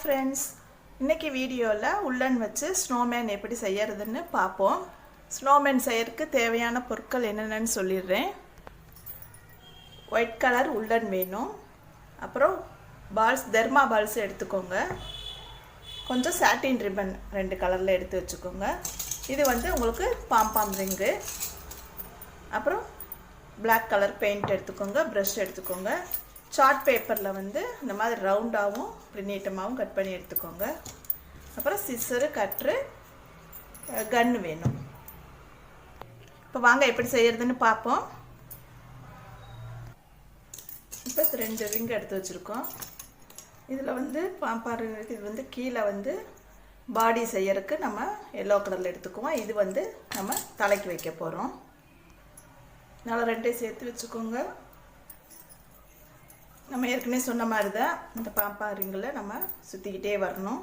Friends, இன்றைக்கி வீடியோவில் உள்ளன் வச்சு ஸ்னோமேன் எப்படி செய்யறதுன்னு பார்ப்போம். ஸ்னோமேன் செய்யறதுக்கு தேவையான பொருட்கள் என்னென்னு சொல்லிடுறேன். ஒயிட் கலர் உள்ளன் வேணும். அப்புறம் பால்ஸ், தெர்மா பால்ஸ் எடுத்துக்கோங்க. கொஞ்சம் சாட்டின் ரிப்பன் 2 கலரில் எடுத்து வச்சுக்கோங்க. இது உங்களுக்கு பாம்பாம் ரிங்கு. அப்புறம் பிளாக் கலர் பெயிண்ட் எடுத்துக்கோங்க. ப்ரஷ் எடுத்துக்கோங்க. சார்ட் பேப்பரில் இந்த மாதிரி ரவுண்டாகவும் இப்படி நீட்டமாகவும் கட் பண்ணி எடுத்துக்கோங்க. அப்புறம் சிஸ்ஸரு, கட்ரு, கன்று வேணும். இப்போ வாங்க எப்படி செய்கிறதுன்னு பார்ப்போம். இப்போ 2 ரிங் எடுத்து வச்சுருக்கோம். இதில் பாம்பார் இது கீழே பாடி செய்யறதுக்கு நம்ம எல்லோ கலரில் எடுத்துக்குவோம். இது நம்ம தலைக்கு வைக்க போகிறோம். நல்லா 2 சேர்த்து வச்சுக்கோங்க. நம்ம ஏற்கனவே சொன்ன மாதிரி தான் இந்த பாம்பா ரிங்கில் நம்ம சுற்றிக்கிட்டே வரணும்.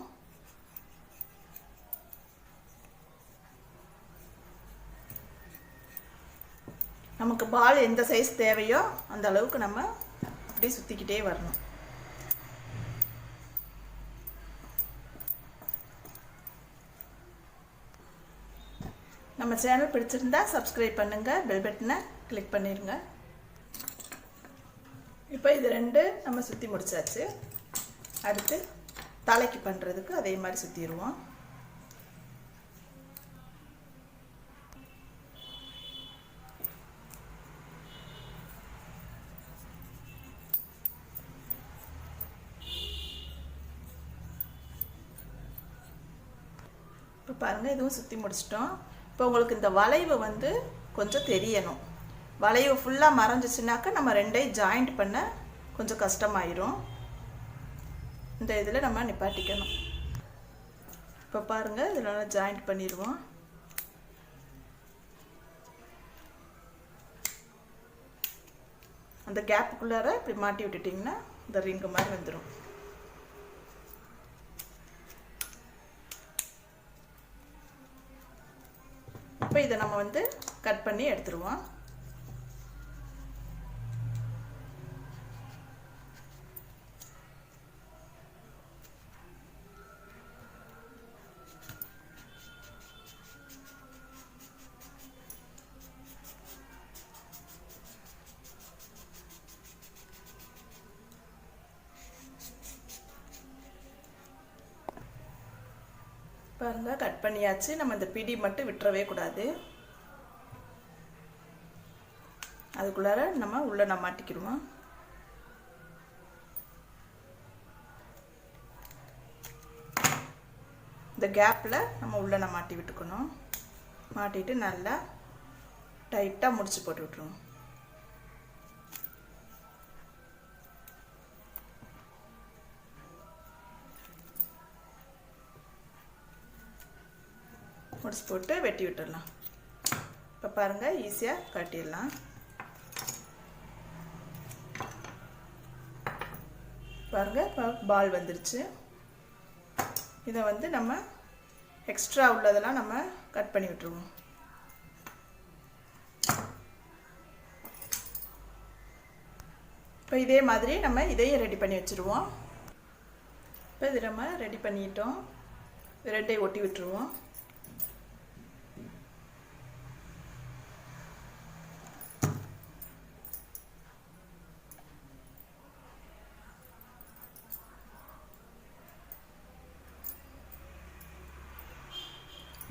நமக்கு பால் எந்த சைஸ் தேவையோ அந்த அளவுக்கு நம்ம அப்படியே சுற்றிக்கிட்டே வரணும். நம்ம சேனல் பிடிச்சிருந்தா சப்ஸ்கிரைப் பண்ணுங்கள், பெல் பட்டனை கிளிக் பண்ணிடுங்க. இப்போ இது 2 நம்ம சுற்றி முடிச்சாச்சு. அடுத்து தலைக்கு பண்ணுறதுக்கு அதே மாதிரி சுற்றிடுவோம். இப்போ பாருங்கள், இதுவும் சுற்றி முடிச்சிட்டோம். இப்போ உங்களுக்கு இந்த வளைவு கொஞ்சம் தெரியணும். வளைவு ஃபுல்லாக மறைஞ்சிச்சுனாக்கா நம்ம 2ஐயும் ஜாயிண்ட் பண்ண கொஞ்சம் கஷ்டமாயிரும். இந்த இதில் நம்ம நிப்பாட்டிக்கணும். இப்போ பாருங்கள், இதில் நல்லா ஜாயிண்ட் பண்ணிடுவோம். அந்த கேப்புக்குள்ளார இப்படி மாட்டி விட்டுட்டிங்கன்னா இந்த ரிங்கு மாதிரி வந்துடும். இப்போ இதை நம்ம கட் பண்ணி எடுத்துருவோம். பாருங்க, கட் பண்ணியாச்சு. நம்ம இந்த பிடி மட்டும் விட்டுறவே கூடாது. அதுக்குள்ளார நம்ம உள்ள மாட்டிக்கிடுவோம். இந்த கேப்பில் நம்ம உள்ள மாட்டி விட்டுக்கணும். மாட்டிட்டு நல்லா டைட்டாக முடிச்சு போட்டு விட்டுருவோம். முடிச்சு போட்டு வெட்டி விட்டுடலாம். இப்போ பாருங்கள், ஈஸியாக கட்டிடலாம். பாருங்கள், இப்போ பால் வந்துருச்சு. இதை நம்ம எக்ஸ்ட்ரா உள்ளதெல்லாம் நம்ம கட் பண்ணி விட்டுருவோம். இப்போ இதே மாதிரி நம்ம இதையும் ரெடி பண்ணி வச்சுருவோம். இப்போ இது நம்ம ரெடி பண்ணிட்டோம். 2ஐயும் ஒட்டி விட்டுருவோம்.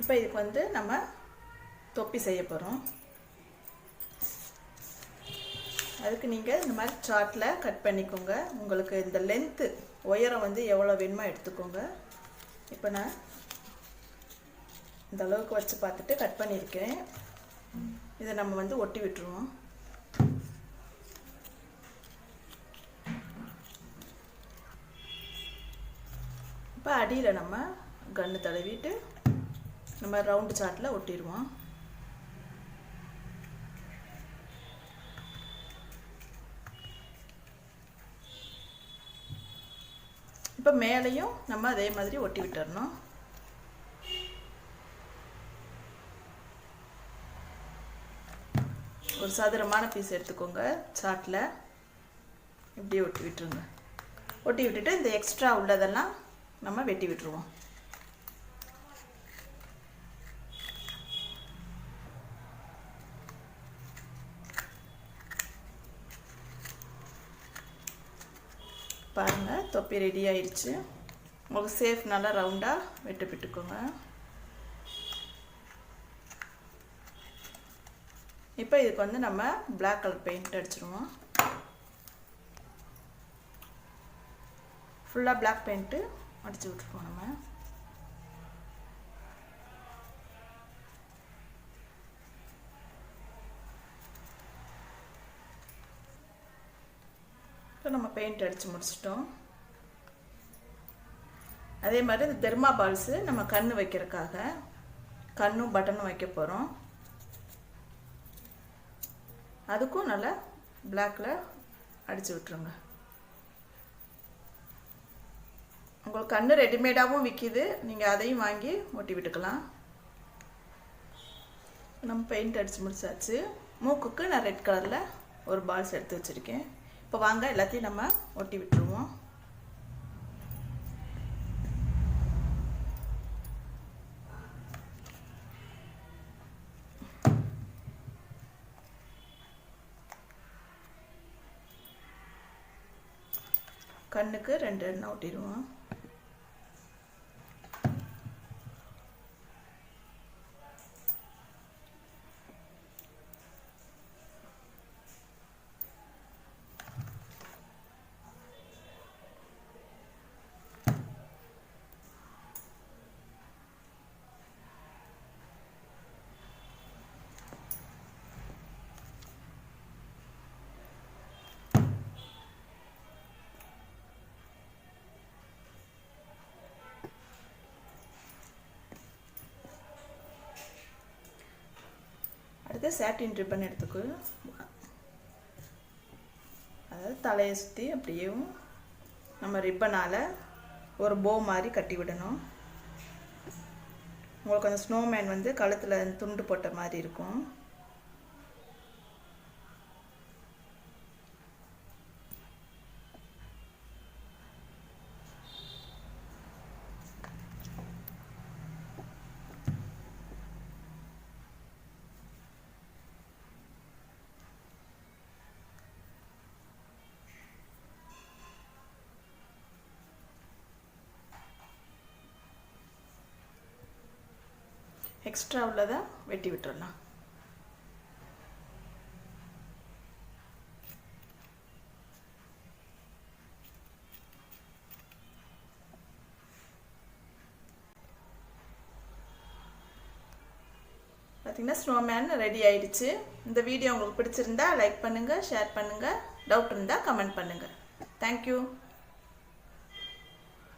இப்போ இதுக்கு நம்ம தொப்பி செய்ய போகிறோம். அதுக்கு நீங்கள் இந்த மாதிரி சார்ட்டில் கட் பண்ணிக்கோங்க. உங்களுக்கு இந்த லென்த்து உயரம் எவ்வளோ வேணுமோ எடுத்துக்கோங்க. இப்போ நான் இந்த அளவுக்கு வச்சு பார்த்துட்டு கட் பண்ணியிருக்கேன். இதை நம்ம ஒட்டி விட்டுருவோம். இப்போ அடியில் நம்ம கன்று தடவிட்டு நம்ம ரவுண்டு சார்ட்டில் ஒட்டிடுவோம். இப்போ மேலேயும் நம்ம அதே மாதிரி ஒட்டி விட்டுறணும். ஒரு சதுரமான பீஸ் எடுத்துக்கோங்க. சார்ட்டில் இப்படி ஒட்டி விட்டுருங்க. ஒட்டி விட்டுட்டு இந்த எக்ஸ்ட்ரா உள்ளதெல்லாம் நம்ம வெட்டி விட்டுருவோம். பாருங்கள், தொப்பி ரெடி ஆயிடுச்சு. உங்களுக்கு சேஃப் நல்லா ரவுண்டாக வெட்டி விட்டுக்கோங்க. இப்போ இதுக்கு வந்து நம்ம பிளாக் கலர் பெயிண்ட் அடிச்சிடுவோம். ஃபுல்லாக பிளாக் பெயிண்ட்டு அடித்து விட்டுருவோம். நம்ம இப்போ நம்ம பெயிண்ட் அடித்து முடிச்சிட்டோம். அதே மாதிரி இந்த தெர்மா பால்ஸு நம்ம கண் வைக்கிறதுக்காக கண்ணும் பட்டனும் வைக்க போகிறோம். அதுக்கும் நல்லா பிளாக்கில் அடித்து விட்டுருங்க. உங்களுக்கு கண் ரெடிமேடாகவும் விற்கிது, நீங்கள் அதையும் வாங்கி ஒட்டி விட்டுக்கலாம். நம்ம பெயிண்ட் அடித்து முடிச்சாச்சு. மூக்குக்கு நான் ரெட் கலரில் ஒரு பால்ஸ் எடுத்து வச்சுருக்கேன். இப்போ வாங்க எல்லாத்தையும் நம்ம ஒட்டி விட்டுருவோம். கண்ணுக்கு 2 எண்ணெய் ஒட்டிடுவோம். அடுத்து சாட்டின் ரிப்பன் எடுத்துக்கோ. அதாவது தலையை சுற்றி அப்படியும் நம்ம ரிப்பனால் ஒரு போ மாதிரி கட்டி விடணும். உங்களுக்கு அந்த ஸ்னோமேன் வந்து கழுத்தில் துண்டு போட்ட மாதிரி இருக்கும். எக்ஸ்ட்ரா உள்ளதை வெட்டி விட்டுறலாம். பார்த்தீங்கன்னா ஸ்னோமேன் ரெடி ஆயிடுச்சு. இந்த வீடியோ உங்களுக்கு பிடிச்சிருந்தா லைக் பண்ணுங்கள், ஷேர் பண்ணுங்கள். டவுட் இருந்தால் கமெண்ட் பண்ணுங்கள். தேங்க்யூ.